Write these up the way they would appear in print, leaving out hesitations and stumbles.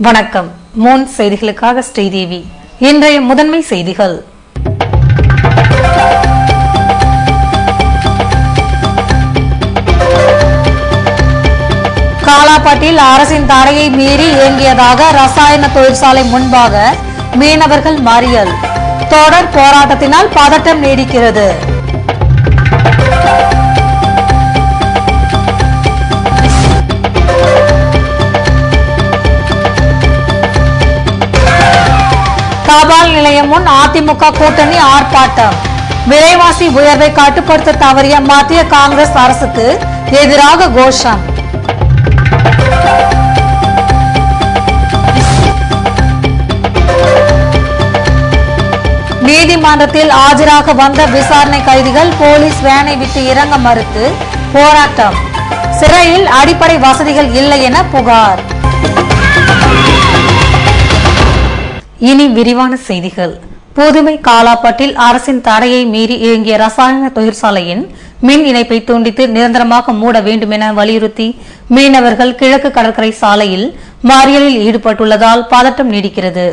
வணக்கம். மூன் செய்திகளுக்காக ஸ்ரீதேவி. இன்றைய முதன்மை செய்திகள். காலாப்பட்டில் அரசின் தடையை மீறி இயங்கியதாக ரசாயன தொழிற்சாலை முன்பாக மீனவர்கள் மறியல். தொடர் போராட்டத்தினால் பதட்டம் நீடிக்கிறது. தபால் நிலையம் முன் அதிமுக கூட்டணி ஆர்ப்பாட்டம். விலைவாசி உயர்வை கட்டுப்படுத்த தவறிய மத்திய காங்கிரஸ் அரசுக்கு எதிராக கோஷம். நீதிமன்றத்தில் ஆஜராக வந்த விசாரணை கைதிகள் போலீஸ் வேனை விட்டு இறங்க மறுத்து போராட்டம். சிறையில் அடிப்படை வசதிகள் இல்லை என புகார். இனி விரிவான செய்திகள். புதுவை காலாப்பட்டில் அரசின் தடையை மீறி இயங்கிய ரசாயன தொழிற்சாலையின் மின் இணைப்பை துண்டித்து நிரந்தரமாக மூட வேண்டும் என வலியுறுத்தி மீனவர்கள் கிழக்கு கடற்கரை சாலையில் மறியலில் ஈடுபட்டுள்ளதால் பதட்டம் நீடிக்கிறது.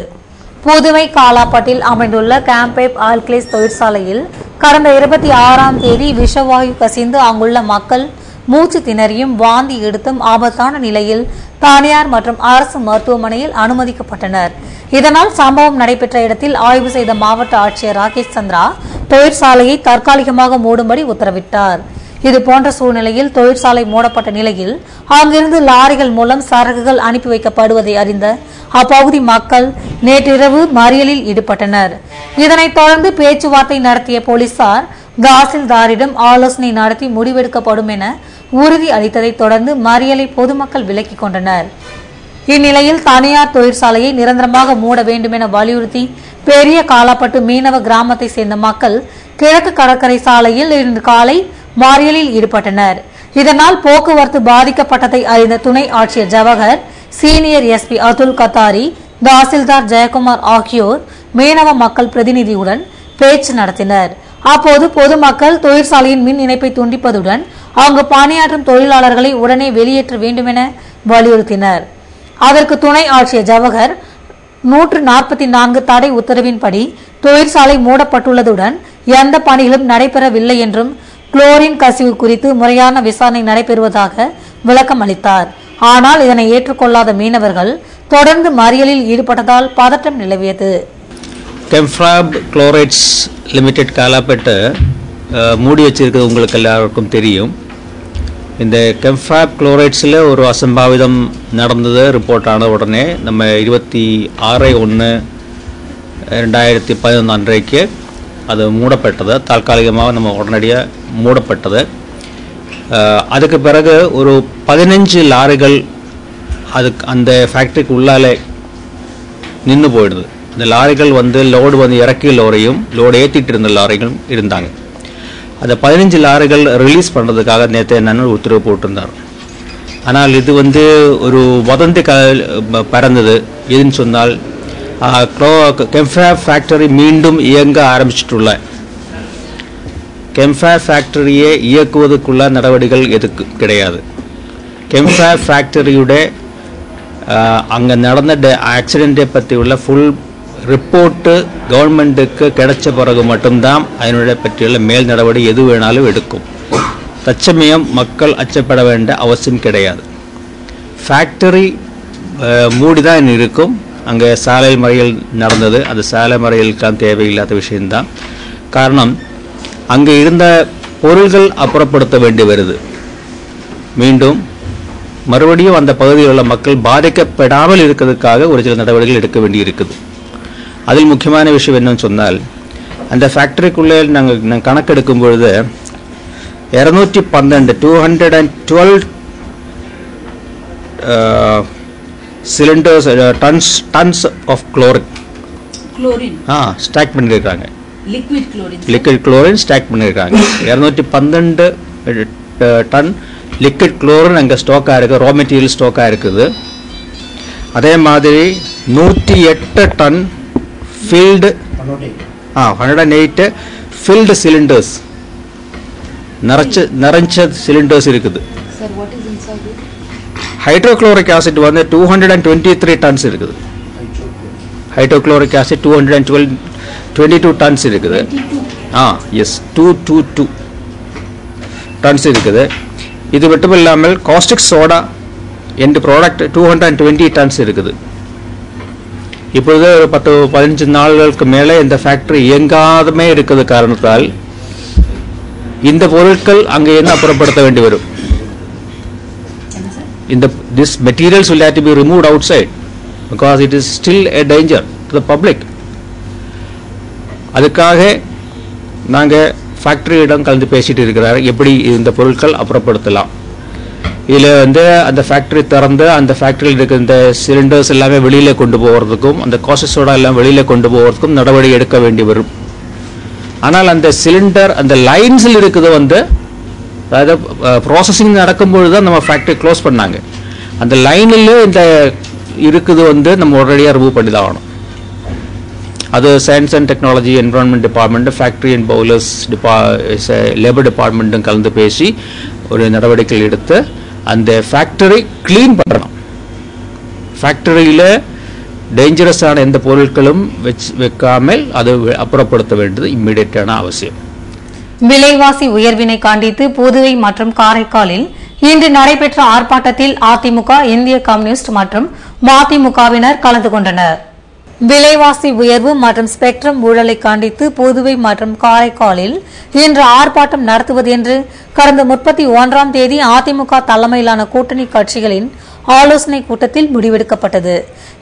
புதுவை காலாப்பட்டில் அமைந்துள்ள கேம்பேப் ஆல்கிலேஸ் தொழிற்சாலையில் கடந்த 26ஆம் தேதி விஷவாயு கசிந்து அங்குள்ள மக்கள் மூச்சு திணறியும் வாந்தி எடுத்தும் ஆபத்தான நிலையில் தனியார் மற்றும் அரசு மருத்துவமனையில் அனுமதிக்கப்பட்டனர். இதனால் சம்பவம் நடைபெற்ற இடத்தில் ஆய்வு செய்த மாவட்ட ஆட்சியர் ராகேஷ் சந்திரா தொழிற்சாலையை தற்காலிகமாக மூடும்படி உத்தரவிட்டார். இதுபோன்ற சூழ்நிலையில் தொழிற்சாலை மூடப்பட்ட நிலையில் அங்கிருந்து லாரிகள் மூலம் சரக்குகள் அனுப்பி வைக்கப்படுவதை அறிந்த அப்பகுதி மக்கள் நேற்றிரவு மறியலில் ஈடுபட்டனர். இதனைத் தொடர்ந்து பேச்சுவார்த்தை நடத்திய போலீசார் தாசில்தாரிடம் ஆலோசனை நடத்தி முடிவெடுக்கப்படும் என உறுதி அளித்ததை தொடர்ந்து மறியலை பொதுமக்கள் விலக்கிக் கொண்டனர். இந்நிலையில் தனியார் தொழிற்சாலையை நிரந்தரமாக மூட வேண்டும் என வலியுறுத்தி பெரிய காலாப்பட்டு மீனவ கிராமத்தை சேர்ந்த மக்கள் கிழக்கு கடற்கரை சாலையில் இன்று காலை மறியலில் ஈடுபட்டனர். இதனால் போக்குவரத்து பாதிக்கப்பட்டதை அறிந்த துணை ஆட்சியர் Jawahar, senior SP Atul Qatari, tahsildar Jayakumar ஆகியோர் மீனவ மக்கள் பிரதிநிதியுடன் பேச்சு நடத்தினர். அப்போது பொதுமக்கள் தொழிற்சாலையின் மின் இணைப்பை துண்டிப்பதுடன் அங்கு பணியாற்றும் தொழிலாளர்களை உடனே வெளியேற்ற வேண்டும் என வலியுறுத்தினர். அதற்கு துணை ஆட்சியர் ஜவஹர் 144 தடை உத்தரவின்படி தொழிற்சாலை மூடப்பட்டுள்ளதுடன் எந்த பணிகளும் நடைபெறவில்லை என்றும் குளோரின் கசிவு குறித்து முறையான விசாரணை நடைபெறுவதாக விளக்கம் அளித்தார். ஆனால் இதனை ஏற்றுக்கொள்ளாத மீனவர்கள் தொடர்ந்து மறியலில் ஈடுபட்டதால் பதட்டம் நிலவியது. கெம்ஃப்ராப் குளோரைட்ஸ் லிமிடெட் காலாப்பட்டு மூடி வச்சிருக்கிறது உங்களுக்கு எல்லாருக்கும் தெரியும். இந்த கெம்ஃப்ராப் குளோரைட்ஸில் ஒரு அசம்பாவிதம் நடந்தது ரிப்போர்ட் ஆன உடனே நம்ம 26/1/2011 அன்றைக்கு அது மூடப்பட்டது. தற்காலிகமாக நம்ம உடனடியாக மூடப்பட்டது. அதுக்கு பிறகு ஒரு 15 லாரிகள் அந்த ஃபேக்ட்ரிக்கு உள்ளாலே நின்று போயிடுது. இந்த லாரிகள் லோடு இறக்கிய லோரையும் லோடு ஏற்றிட்டு இருந்த லாரிகளும் இருந்தாங்க. அந்த 15 லாரிகள் ரிலீஸ் பண்ணுறதுக்காக நேற்று என்னென்ன உத்தரவு போட்டிருந்தார். ஆனால் இது ஒரு வதந்தி பறந்தது. எதுன்னு சொன்னால் கெம்ஃப்ராப் ஃபேக்டரி மீண்டும் இயங்க ஆரம்பிச்சிட்டுள்ள கெம்ஃப்ராப் ஃபேக்டரியை இயக்குவதற்குள்ள நடவடிக்கைகள் எதுக்கு கிடையாது. கெம்ஃப்ராப் ஃபேக்டரியுடைய அங்கே நடந்த ஆக்சிடெண்ட்டை பற்றி உள்ள ஃபுல் ரிப்போர்ட்டு கவர்மெண்ட்டுக்கு கிடைச்ச பிறகு மட்டும்தான் அதனுடைய பற்றியுள்ள மேல் நடவடிக்கை எது வேணாலும் எடுக்கும். தற்சமயம் மக்கள் அச்சப்பட வேண்டிய அவசியம் கிடையாது. ஃபேக்டரி மூடி தான் இருக்கும். அங்கே சாலை மறியல் நடந்தது. அது சாலை மறியலுக்கான தேவையில்லாத விஷயம்தான். காரணம், அங்கே இருந்த பொருள்கள் அப்புறப்படுத்த வேண்டி வருது. மீண்டும் மறுபடியும் அந்த பகுதியில் உள்ள மக்கள் பாதிக்கப்படாமல் இருக்கிறதுக்காக ஒரு சில நடவடிக்கைகள் எடுக்க வேண்டி இருக்குது. அதில் முக்கியமான விஷயம் என்னன்னு சொன்னால், அந்த ஃபேக்டரிக்குள்ளே நாங்கள் கணக்கெடுக்கும் பொழுது 212 cylinders tons of chlorine stock பண்ணியிருக்காங்க. லிக்விட் குளோரின் ஸ்டாக் பண்ணியிருக்காங்க. 212 டன் லிக்விட் குளோரின் அங்கே ஸ்டாக்காக இருக்குது, ரா மெட்டீரியல் ஸ்டாக்காக இருக்குது. அதே மாதிரி 108 டன் filled 108 filled cylinders நிறைஞ்ச cylinders இருக்குது. Sir, what is inside it? Hydrochloric acid வந்து 223 டன்ஸ் இருக்குது. ஹைட்ரோக்ளோரிக் ஆசிட் 222 டன்ஸ் இருக்குது. எஸ் 222 டன்ஸ் இருக்குது. இது மட்டும் இல்லாமல் காஸ்டிக் சோடா என்ற ப்ராடக்ட் 220 டன்ஸ் இருக்குது. இப்பொழுது ஒரு 10-15 நாள்களுக்கு மேலே இந்த ஃபேக்டரி இயங்காதமே இருக்கிறது காரணத்தால் இந்த பொருட்கள் அங்கே என்ன அப்புறப்படுத்த வேண்டி வரும். This materials will have to be removed outside because it is still a danger to the public. அதுக்காக நாங்கள் ஃபேக்டரியிடம் கலந்து பேசிட்டு இருக்கிறார், எப்படி இந்த பொருட்கள் அப்புறப்படுத்தலாம். இதில் வந்து அந்த ஃபேக்டரி திறந்து அந்த ஃபேக்டரியில் இருக்கிற இந்த சிலிண்டர்ஸ் எல்லாமே வெளியில் கொண்டு போகிறதுக்கும் அந்த காஸ்டிக் சோடா எல்லாம் வெளியில் கொண்டு போகிறதுக்கும் நடவடிக்கை எடுக்க வேண்டி வரும். ஆனால் அந்த சிலிண்டர் அந்த லைன்ஸில் இருக்குது வந்து, அதாவது ப்ராசஸிங் நடக்கும்பொழுது தான் நம்ம ஃபேக்டரி க்ளோஸ் பண்ணாங்க. அந்த லைனில் இந்த இருக்குது வந்து நம்ம உடனடியாக ரிமூவ் பண்ணி தான் ஆகணும். அது science and technology, environment department, factory and boilers labour டிபார்ட்மெண்ட்டும் கலந்து பேசி ஒரு நடவடிக்கை எடுத்து அந்த ஃபேக்டரி க்ளீன் பண்ணணும். ஃபேக்டரியில் டேஞ்சரஸான எந்த பொருட்களும் வைக்காமல் அதை அப்புறப்படுத்த வேண்டியது இம்மிடியட்டான அவசியம். விலைவாசி உயர்வினை கண்டித்து புதுவை மற்றும் காரைக்காலில் இன்று நடைபெற்ற ஆர்ப்பாட்டத்தில் அதிமுக, இந்திய கம்யூனிஸ்ட் மற்றும் மதிமுகவினர் கலந்து கொண்டனர். விலைவாசி உயர்வு மற்றும் ஸ்பெக்ட்ரம் ஊழலை கண்டித்து புதுவை மற்றும் காரைக்காலில் இன்று ஆர்ப்பாட்டம் நடத்துவது என்று கடந்த 31ஆம் தேதி அதிமுக தலைமையிலான கூட்டணி கட்சிகளின் ஆலோசனை கூட்டத்தில் முடிவெடுக்கப்பட்டது.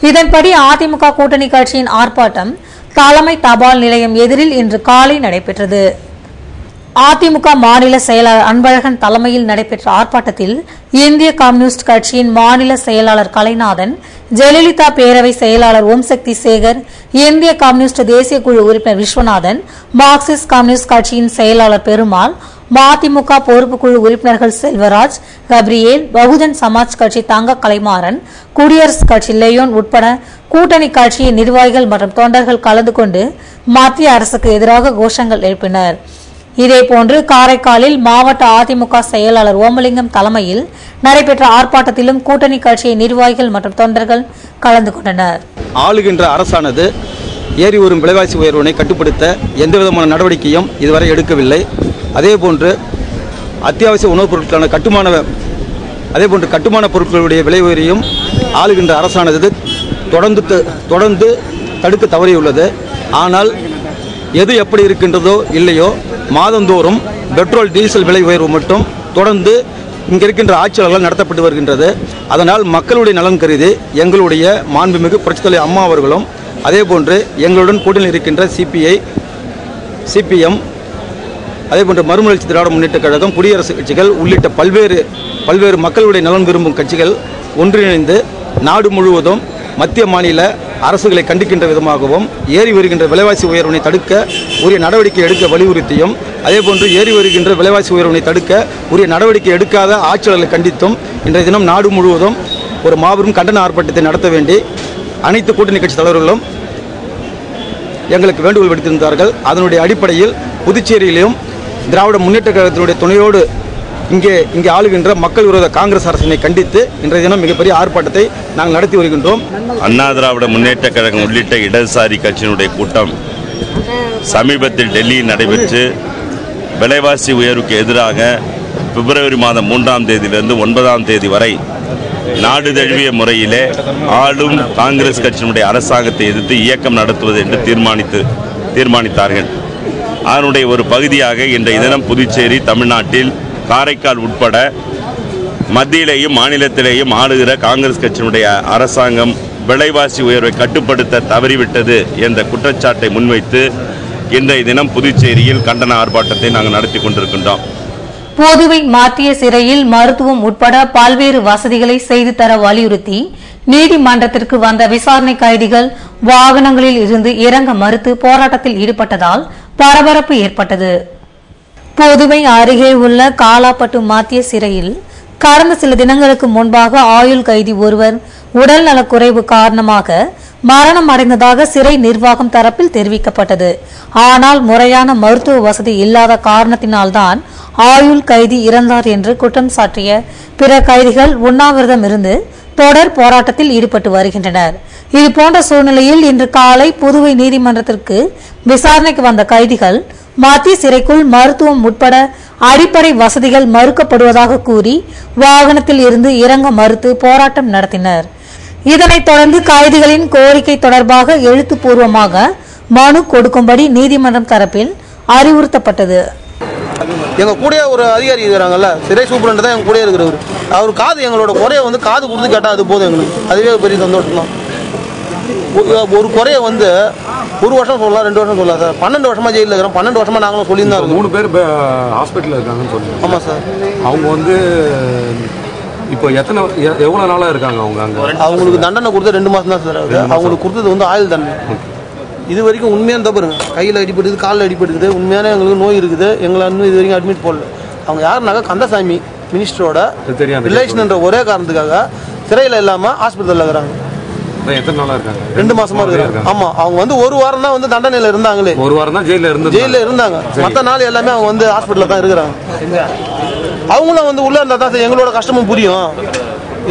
இதன்படி அதிமுக கூட்டணி கட்சியின் ஆர்ப்பாட்டம் தலைமை தபால் நிலையம் எதிரில் இன்று காலை நடைபெற்றது. அதிமுக மாநில செயலாளர் அன்பழகன் தலைமையில் நடைபெற்ற ஆர்ப்பாட்டத்தில் இந்திய கம்யூனிஸ்ட் கட்சியின் மாநில செயலாளர் கலைநாதன், ஜெயலலிதா பேரவை செயலாளர் ஓம்சக்தி சேகர், இந்திய கம்யூனிஸ்ட் தேசிய குழு உறுப்பினர் விஸ்வநாதன், மார்க்சிஸ்ட் கம்யூனிஸ்ட் கட்சியின் செயலாளர் பெருமாள், மதிமுக பொறுப்பு குழு உறுப்பினர்கள் செல்வராஜ், கப்ரியேல், பகுஜன் சமாஜ் கட்சி தங்க கலைமாறன், குடியரசுக் கட்சி லேயோன் உட்பட கூட்டணி கட்சியின் நிர்வாகிகள் மற்றும் தொண்டர்கள் கலந்து கொண்டு மத்திய அரசுக்கு எதிராக கோஷங்கள் எழுப்பினர். இதேபோன்று காரைக்காலில் மாவட்ட அதிமுக செயலாளர் ஓமலிங்கம் தலைமையில் நடைபெற்ற ஆர்ப்பாட்டத்திலும் கூட்டணி கட்சியின் நிர்வாகிகள் மற்றும் தொண்டர்கள் கலந்து கொண்டனர். ஆளுகின்ற அரசானது ஏறி வரும் விலைவாசி உயர்வினை கட்டுப்படுத்த எந்தவிதமான நடவடிக்கையும் இதுவரை எடுக்கவில்லை. அதேபோன்று அத்தியாவசிய உணவுப் பொருட்களான கட்டுமான பொருட்களுடைய விலை உயரையும் ஆளுகின்ற அரசானது தொடர்ந்து தடுக்க தவறியுள்ளது. ஆனால் எது எப்படி இருக்கின்றதோ இல்லையோ, மாதந்தோறும் பெட்ரோல் டீசல் விலை உயர்வு மட்டும் தொடர்ந்து இங்கே இருக்கின்ற ஆட்சியாளர்களால் நடத்தப்பட்டு வருகின்றது. அதனால் மக்களுடைய நலன் கருதி எங்களுடைய மாண்புமிகு புரட்சித் தலைவர் அம்மா அவர்களும் அதேபோன்று எங்களுடன் கூட்டணியில் இருக்கின்ற சிபிஐ, சிபிஎம், அதேபோன்று மறுமலர்ச்சி திராவிட முன்னேற்றக் கழகம், குடியரசுக் கட்சிகள் உள்ளிட்ட பல்வேறு மக்களுடைய நலன் விரும்பும் கட்சிகள் ஒன்றிணைந்து நாடு முழுவதும் மத்திய மாநில அரசுகளை கண்டிக்கின்ற விதமாகவும் ஏறி வருகின்ற விலைவாசி உயர்வினை தடுக்க உரிய நடவடிக்கை எடுக்க வலியுறுத்தியும், அதேபோன்று ஏறி வருகின்ற விலைவாசி உயர்வினை தடுக்க உரிய நடவடிக்கை எடுக்காத ஆட்சியாளர்களை கண்டித்தும் இன்றைய தினம் நாடு முழுவதும் ஒரு மாபெரும் கண்டன ஆர்ப்பாட்டத்தை நடத்த வேண்டி அனைத்து கூட்டணி கட்சி தலைவர்களும் எங்களுக்கு வேண்டுகோள் விடுத்திருந்தார்கள். அதனுடைய அடிப்படையில் புதுச்சேரியிலும் திராவிட முன்னேற்ற கழகத்தினுடைய துணையோடு இங்கே ஆளுகின்ற மக்கள் விரோத காங்கிரஸ் அரசினை கண்டித்து இன்றைய தினம் மிகப்பெரிய ஆர்ப்பாட்டத்தை நாங்கள் நடத்தி வருகின்றோம். அண்ணா திராவிட முன்னேற்ற கழகம் உள்ளிட்ட இடதுசாரி கட்சியினுடைய கூட்டம் சமீபத்தில் டெல்லியில் நடைபெற்று விலைவாசி உயர்வுக்கு எதிராக பிப்ரவரி மாதம் 3ஆம் தேதியிலிருந்து 9ஆம் தேதி வரை நாடு தழுவிய முறையிலே ஆளும் காங்கிரஸ் கட்சியினுடைய அரசாங்கத்தை எதிர்த்து இயக்கம் நடத்துவது என்று தீர்மானித்தார்கள். அதனுடைய ஒரு பகுதியாக இன்றைய தினம் புதுச்சேரி, தமிழ்நாட்டில் காரைக்கால் உட்பட மத்தியிலேயும் மாநிலத்திலேயும் ஆளுகிற காங்கிரஸ் கட்சியினுடைய அரசாங்கம் விலைவாசி உயர்வை கட்டுப்படுத்த தவறிவிட்டது என்ற குற்றச்சாட்டை முன்வைத்து இன்றைய தினம் புதுச்சேரியில் கண்டன ஆர்ப்பாட்டத்தை நாங்கள் நடத்தி கொண்டிருக்கின்றோம். புதுவை மத்திய சிறையில் மருத்துவம் உட்பட பல்வேறு வசதிகளை செய்து தர வலியுறுத்தி நீதிமன்றத்திற்கு வந்த விசாரணை கைதிகள் வாகனங்களில் இருந்து இறங்க மறுத்து போராட்டத்தில் ஈடுபட்டதால் பரபரப்பு ஏற்பட்டது. புதுவை அருகே உள்ள காலாப்பட்டு மத்திய சிறையில் கடந்த சில தினங்களுக்கு முன்பாக ஆயுள் கைதி ஒருவர் உடல் நலக்குறைவு காரணமாக மரணம் அடைந்ததாக சிறை நிர்வாகம் தரப்பில் தெரிவிக்கப்பட்டது. ஆனால் முறையான மருத்துவ வசதி இல்லாத காரணத்தினால்தான் ஆயுள் கைதி இறந்தார் என்று குற்றம் சாட்டிய பிற கைதிகள் உண்ணாவிரதம் இருந்து தொடர் போராட்டத்தில் ஈடுபட்டு வருகின்றனர். இதுபோன்ற சூழ்நிலையில் இன்று காலை புதுவை நீதிமன்றத்திற்கு விசாரணைக்கு வந்த கைதிகள் மத்திய சிறைக்குள் மருத்துவம் உட்பட அடிப்படை வசதிகள் மறுக்கப்படுவதாக கூறி வாகனத்தில் இருந்து இறங்க மறுத்து போராட்டம் நடத்தினர். இதனைத் தொடர்ந்து கைதிகளின் கோரிக்கை தொடர்பாக எழுத்துப்பூர்வமாக மனு கொடுக்கும்படி நீதிமன்றம் தரப்பில் அறிவுறுத்தப்பட்டது. எங்க கூட ஒரு அதிகாரி இருக்கிறாங்கல்ல, சிறை சூப்பரண்ட் தான் எங்க கூட இருக்கிறவர். அவர் காது எங்களோட குறைய வந்து காது கொடுத்து கேட்டா அது போதும் எங்களுக்கு, அதுவே பெரிய சந்தோஷம் தான். ஒரு குறைய வந்து 1 வருஷம் சொல்லலாம், 2 வருஷம் சொல்லலாம் சார். 12 வருஷமா ஜெயிலில் இருக்கிறோம். 12 வருஷமா நாங்களும் சொல்லியிருந்தோம். 3 பேர் ஹாஸ்பிட்டலில் இருக்காங்கன்னு சொல்லுங்க. ஆமாம் சார். அவங்க வந்து இப்போ எவ்வளோ நாளாக இருக்காங்க அவங்க அங்கே? அவங்களுக்கு தண்டனை கொடுத்து 2 மாதம் தான் சார் ஆகுது. அவங்களுக்கு கொடுத்தது வந்து ஆயுள் தண்டனை. இது வரைக்கும் உண்மையான தப்புங்க. கையில் அடிபட்டுது, காலில் அடிபட்டுக்குது, உண்மையான எங்களுக்கு நோய் இருக்குது. எங்களை இன்னும் இது வரைக்கும் அட்மிட் போடல. அவங்க யாருனாக்கா கந்தசாமி மினிஸ்டரோட ரிலேஷன் என்ற ஒரே காரணத்துக்காக சிறையில் இல்லாமல் ஹாஸ்பிட்டலில் இருக்கிறாங்க. எத்தனை நாளாக இருக்காங்க? 2 மாசமா இருக்காங்க. ஆமா, அவங்க வந்து 1 வாரம் தான் வந்து தண்டனையில் இருந்தாங்களே. 1 வாரம் தான் ஜெயிலில் இருந்தாங்க. மற்ற நாள் எல்லாமே அவங்க வந்து ஹாஸ்பிட்டலில் தான் இருக்கிறாங்க. அவங்களும் வந்து உள்ள இருந்தா தான் எங்களோட கஷ்டமும் புரியும்.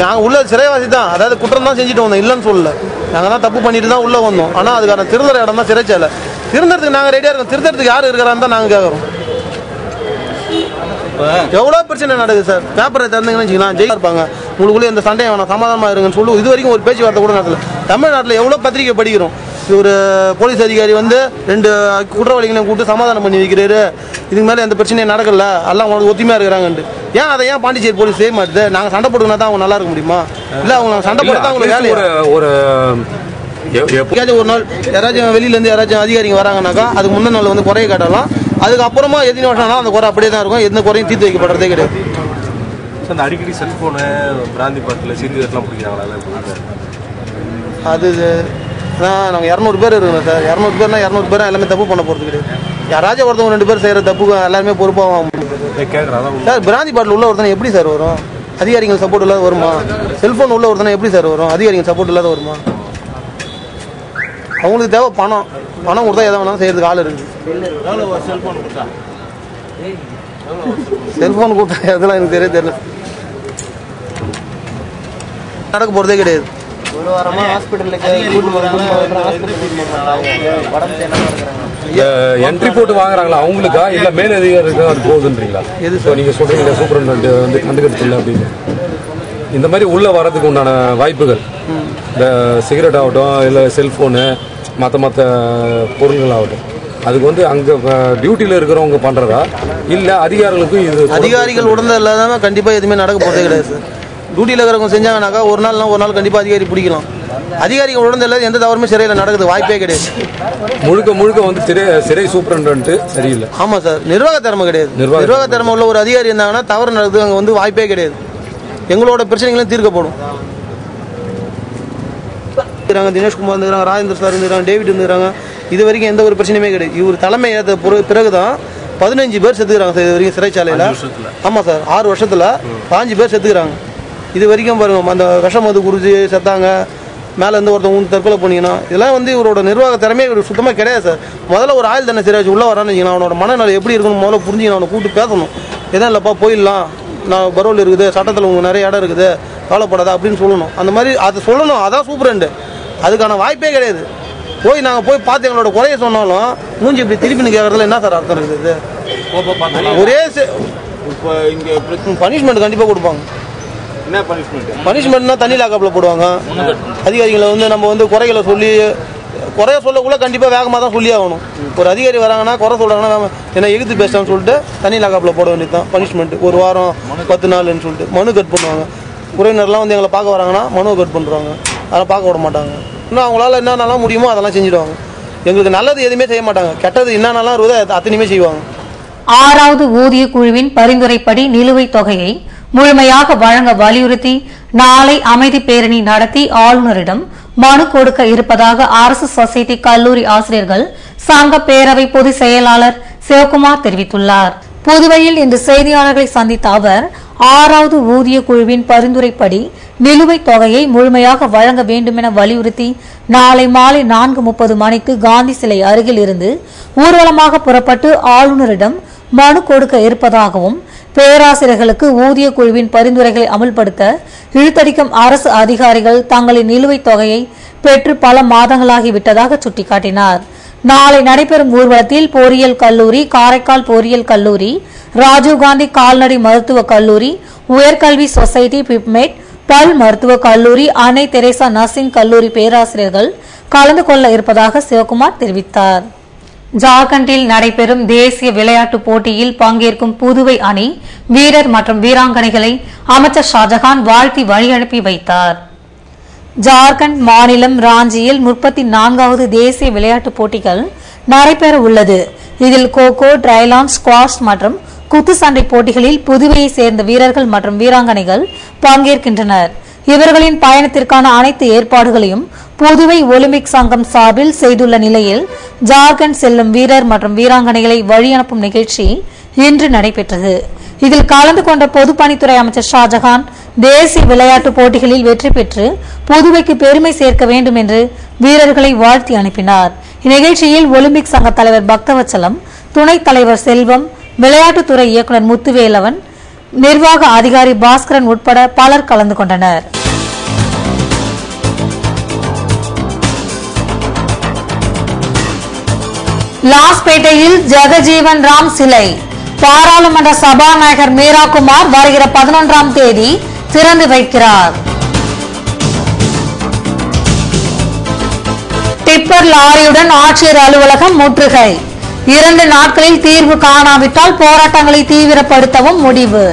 நாங்கள் உள்ள சிறைவாசி தான், அதாவது குற்றம் தான் செஞ்சுட்டு வந்தோம், இல்லைன்னு சொல்லல. நாங்கள் தான் தப்பு பண்ணிட்டு தான் உள்ள வந்தோம். ஆனால் அதுக்கான திருந்துற இடம் தான் சிறைச்சாலை. திருந்தறதுக்கு நாங்கள் ரெடியாக இருக்கோம். திருந்தறதுக்கு யார் இருக்கிறான்னு தான் நாங்கள் கேட்குறோம். எவ்வளோ பிரச்சனை நடக்குது சார். பேப்பரை திறந்தீங்கன்னு வச்சுக்கலாம், ஜெயிலாக இருப்பாங்க. உங்களுக்குள்ளே இந்த சண்டையை வேணாம், சமாதானமாக இருங்கன்னு சொல்லி இது வரைக்கும் ஒரு பேச்சுவார்த்தை கூட நடத்தல. தமிழ்நாட்டில் எவ்வளோ பத்திரிக்கை படிக்கிறோம். ஒரு போலீஸ் அதிகாரி வந்து 2 குற்றவாளிகளை கூப்பிட்டு சமாதானம் பண்ணி வைக்கிறாரு. இதுக்கு மேலே எந்த பிரச்சனையும் நடக்கல, எல்லாம் அவங்களுக்கு ஒத்துமையாக இருக்கிறாங்கன்ட்டு. ஏன் அதை ஏன் பாண்டிச்சேரி போலீஸ் செய்ய மாட்டுது? நாங்கள் சண்டை போட்டுக்கினா தான் அவங்க நல்லா இருக்க முடியுமா? இல்லை, அவங்க சண்டை போட்டு தான் அவங்களுக்கு வேலை. ஒரு நாள் யாராச்சும் வெளியிலேருந்து யாராச்சும் அதிகாரிங்க வராங்கனாக்கா அதுக்கு முந்தின நாள் வந்து குறைய காட்டலாம். அதுக்கப்புறமா எத்தனை வருஷம் ஆனாலும் அந்த குறை அப்படியே தான் இருக்கும். எந்த குறையும் தீர்த்து வைக்கப்படுறதே கிடையாது. அந்த அடிக்கடி செல்ஃபோனு, பிராந்தி பாட்டில் சிறுநீரெலாம் பிடிக்கிறாங்களா? அது நாங்கள் 200 பேர் இருக்கோம் சார். 200 பேர்னா 200 பேரும் எல்லாமே தப்பு பண்ண போகிறது கிடையாது. யாராச்சும் ஒருத்தவங்க 2 பேர் செய்கிற தப்புக்கு எல்லாருமே பொறுப்பாக சார். பிராந்தி பாட்டில் உள்ள ஒருத்தனை எப்படி சார் வரும்? அதிகாரிகள் சப்போர்ட் இல்லாத வருமா? செல்ஃபோன் உள்ள ஒருத்தனை எப்படி சார் வரும்? அதிகாரிகள் சப்போர்ட் இல்லாத வருமா? அவங்களுக்கு தேவை பணம். பணம் கொடுத்தா எதை வேணாலும் செய்யறதுக்கு ஆள் இருக்குது. செல்போன் கொடுத்தா அதெல்லாம் எனக்கு தெரியல. நடக்க போறதே கிடையாது. 1 வாரமா ஹாஸ்பிட்டலுக்கு என்ட்ரி போட்டு வாங்குறாங்களா அவங்களுக்கா இல்ல மேல் அதிகாரிகளுக்கு அது போகுதுன்றீங்களா? எது சார் நீங்க சொல்றீங்க சூப்பரண்ட் வந்து கண்டுக்கிறது இல்லை அப்படின்னு. இந்த மாதிரி உள்ள வர்றதுக்கு உண்டான வாய்ப்புகள், இந்த சிகரெட் ஆகட்டும், இல்லை செல்போனு, மற்ற பொருள்கள் ஆகட்டும், அதுக்கு வந்து அங்கே டியூட்டியில் இருக்கிறவங்க பண்ணுறதா இல்லை அதிகாரிகளுக்கும்? இது அதிகாரிகள் உடனே இல்லாத கண்டிப்பாக எதுவுமே நடக்க போகிறதே கிடையாது சார். டியூட்டியில் இருக்கிறவங்க செஞ்சாங்கனாக்கா ஒரு நாள் கண்டிப்பாக அதிகாரி பிடிக்கலாம். அதிகாரிகள் உடனே இல்லாத எந்த தவறுமே சிறையில் நடக்குது வாய்ப்பே கிடையாது. முழுக்க வந்து சிறை சூப்பரண்ட் சரியில்லை. ஆமாம் சார், நிர்வாக திறமை கிடையாது. நிர்வாக திறமை உள்ள ஒரு அதிகாரி இருந்தாங்கன்னா தவறு நடக்குது அங்கே வந்து வாய்ப்பே கிடையாது. எங்களோட பிரச்சனைகளும் தீர்க்கப்படும். தினேஷ்குமார் இருந்துக்கிறாங்க, ராஜேந்திர சார் இருந்துக்கிறாங்க, டேவிட் இருந்துக்கிறாங்க. இது வரைக்கும் எந்த ஒரு பிரச்சனையுமே கிடையாது. இவர் தலைமை ஏற்ற பிறகுதான் 15 பேர் செத்துக்கிறாங்க சார் இது வரைக்கும் சிறைச்சாலையில். ஆமாம் சார், 6 வருஷத்தில் 5 பேர் செத்துக்கிறாங்க. இது வரைக்கும் பாருங்க, அந்த விஷம் மது குடிச்சு செத்தாங்க, மேலே இருந்து ஒருத்தவங்க தற்கொலை பண்ணிங்கன்னா இதெல்லாம் வந்து இவரோட நிர்வாக திறமையே இவர் சுத்தமாக கிடையாது சார். முதல்ல ஒரு ஆயுள் தண்டனை சிறையாச்சு உள்ளே வரான்னு வச்சுக்கலாம், அவனோட மனநிலை எப்படி இருக்கணும் முதல்ல புரிஞ்சுக்கணும். அவனை கூப்பிட்டு பேசணும். எதுவும் இல்லைப்பா போயிடலாம், நான் பரோல் இருக்குது, சட்டத்தில் உங்களுக்கு நிறைய இடம் இருக்குது, கவலைப்படாதா அப்படின்னு சொல்லணும். அந்த மாதிரி அதை சொல்லணும். அதான் சூப்பரண்டு. அதுக்கான வாய்ப்பே கிடையாது. நாங்கள் போய் பார்த்து எங்களோட குறைய சொன்னாலும் மூஞ்சி இப்படி திருப்பின்னு கேட்கறதுல என்ன சார் அர்த்தம் இருக்குது? ஒரே இப்போ இங்கே பனிஷ்மெண்ட் கண்டிப்பாக கொடுப்பாங்க. என்ன பனிஷ்மெண்ட்னா தண்ணி லாக்கப்பில் போடுவாங்க. அதிகாரிகளை வந்து நம்ம வந்து குறைகளை சொல்லி குறைய சொல்லக்குள்ள கண்டிப்பாக வேகமாக தான் சொல்லி ஆகணும். ஒரு அதிகாரி வராங்கன்னா குறை சொல்கிறாங்கன்னா என்ன எகுத்து பேசிட்டான்னு சொல்லிட்டு தண்ணி லாக்கப்பில் போட வேண்டியது தான் பனிஷ்மெண்ட். 1 வாரம் 10 நாள்னு சொல்லிட்டு மனு கட் பண்ணுவாங்க. உறவினர்லாம் வந்து எங்களை பார்க்க வராங்கன்னா மனுவை கட் பண்ணுறாங்க. அதெல்லாம் பார்க்க விட மாட்டாங்க. இன்னும் அவங்களால என்னென்னலாம் முடியுமோ அதெல்லாம் செஞ்சுடுவாங்க. எங்களுக்கு நல்லது எதுவுமே செய்ய மாட்டாங்க, கெட்டது என்னென்னலாம் இருக்குதோ அத்தனையுமே செய்வாங்க. 6வது ஊதிய குழுவின் பரிந்துரைப்படி நிலுவைத் தொகையை முழுமையாக வழங்க வலியுறுத்தி நாளை அமைதி பேரணி நடத்தி ஆளுநரிடம் மனு கொடுக்க இருப்பதாக அரசு சொசைட்டி கல்லூரி ஆசிரியர்கள் சங்க பேரவை பொதுச் செயலாளர் சிவகுமார் தெரிவித்துள்ளார். புதுவையில் இன்று செய்தியாளர்களை சந்தித்த அவர் 6வது ஊதிய குழுவின் பரிந்துரைப்படி நிலுவைத் தொகையை முழுமையாக வழங்க வேண்டும் என வலியுறுத்தி நாளை மாலை 4:30 மணிக்கு காந்தி சிலை அருகில் இருந்து ஊர்வலமாக புறப்பட்டு ஆளுநரிடம் மனு கொடுக்க இருப்பதாகவும், பேராசிரியர்களுக்கு ஊதிய குழுவின் பரிந்துரைகளை அமல்படுத்த இழுத்தடிக்கும் அரசு அதிகாரிகள் தங்களின் நிலுவைத் தொகையை பெற்று பல மாதங்களாகிவிட்டதாக சுட்டிக்காட்டினார். நாளை நடைபெறும் ஊர்வலத்தில் பொறியியல் கல்லூரி, காரைக்கால் பொறியியல் கல்லூரி, ராஜீவ்காந்தி கால்நடை மருத்துவக் கல்லூரி, உயர்கல்வி சொசைட்டி, பிப்மெட், பல் மருத்துவக் கல்லூரி, அன்னை தெரேசா நர்சிங் கல்லூரி பேராசிரியர்கள் கலந்து கொள்ள இருப்பதாக சிவகுமார் தெரிவித்தார். ஜார்க்கண்டில் நடைபெறும் தேசிய விளையாட்டுப் போட்டியில் பங்கேற்கும் புதுவை அணி வீரர் மற்றும் வீராங்கனைகளை அமைச்சர் ஷாஜகான் வாழ்த்தி வழியனுப்பி வைத்தார். ஜார்க்கண்ட் மாநிலம் ராஞ்சியில் 34வது தேசிய விளையாட்டுப் போட்டிகள் நடைபெற உள்ளது. இதில் கோகோ, ட்ரைலான், ஸ்குவாஷ் மற்றும் குத்துச்சண்டை போட்டிகளில் புதுவையை சேர்ந்த வீரர்கள் மற்றும் வீராங்கனைகள் பங்கேற்கின்றனர். இவர்களின் பயணத்திற்கான அனைத்து ஏற்பாடுகளையும் புதுவை ஒலிம்பிக் சங்கம் சார்பில் செய்துள்ள நிலையில் ஜார்க்கண்ட் செல்லும் வீரர் மற்றும் வீராங்கனைகளை வழியனுப்பும் நிகழ்ச்சி இன்று நடைபெற்றது. இதில் கலந்து கொண்ட பொதுப்பணித்துறை அமைச்சர் ஷாஜகான் தேசிய விளையாட்டுப் போட்டிகளில் வெற்றி பெற்று புதுவைக்கு பெருமை சேர்க்க வேண்டும் என்று வீரர்களை வாழ்த்தி அனுப்பினார். இந்நிகழ்ச்சியில் ஒலிம்பிக் சங்க தலைவர் பக்தவச்சலம், துணைத் தலைவர் செல்வம், விளையாட்டுத்துறை இயக்குநர் முத்துவேலவன், நிர்வாக அதிகாரி பாஸ்கரன் உட்பட பலர் கலந்து கொண்டனர். லாஸ்பேட்டையில் ஜெகஜீவன் ராம் சிலை பாராளுமன்ற சபாநாயகர் மீராகுமார் வருகிற 11ஆம் தேதி திறந்து வைக்கிறார். டிப்பர் லாரியுடன் ஆட்சியர் அலுவலகம் முற்றுகை. 2 நாட்களில் தீர்வு காணாவிட்டால் போராட்டங்களை தீவிரப்படுத்தவும் முடிவு.